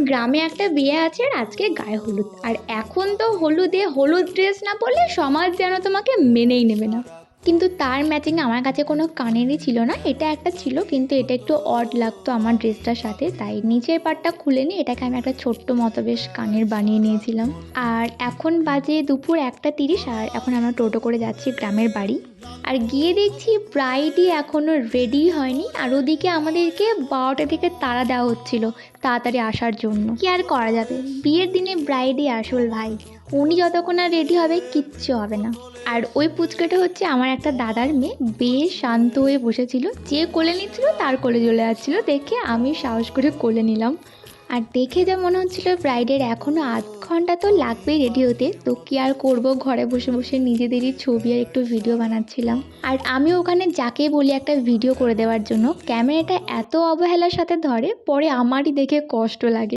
গ্রামে একটা বিয়ে আছে আর আজকে গায়ে হলুদ, আর এখন তো হলুদে হলুদ ড্রেস না পরলে সমাজ যেন তোমাকে মেনেই নেবে না। কিন্তু তার ম্যাচিং আমার কাছে কোনো কানেরই ছিল না, এটা একটা ছিল কিন্তু এটা একটু অড লাগতো আমার ড্রেসটার সাথে, তাই নিচের পাটটা খুলে নিয়ে এটাকে আমি একটা ছোট্ট মতো বেশ কানের বানিয়ে নিয়েছিলাম। আর এখন বাজে দুপুর 1:30, আর এখন আমরা টোটো করে যাচ্ছি গ্রামের বাড়ি। আর গিয়ে দেখছি ব্রাইডই এখনও রেডি হয়নি, আর ওদিকে আমাদেরকে 12টা থেকে তাড়া দেওয়া হচ্ছিল তাড়াতাড়ি আসার জন্য। কি আর করা যাবে, বিয়ের দিনে ব্রাইডই আসল ভাই, উনি যতক্ষণ না রেডি হবে কিচ্ছু হবে না। আর ওই পুচকাটা হচ্ছে আমার একটা দাদার মেয়ে, বেশ শান্ত হয়ে বসেছিল, যে কোলে নিচ্ছিল তার কোলে চলে যাচ্ছিল, দেখে আমি সাহস করে কোলে নিলাম। আর দেখে যা মনে হচ্ছিল ব্রাইডের এখনও আধ ঘন্টা তো লাগবেই রেডি হতে, তো কি আর করবো, ঘরে বসে বসে নিজেদেরই ছবি আর একটু ভিডিও বানাচ্ছিলাম। আর আমি ওখানে যাকে বলি একটা ভিডিও করে দেওয়ার জন্য, ক্যামেরাটা এত অবহেলার সাথে ধরে, পরে আমারই দেখে কষ্ট লাগে।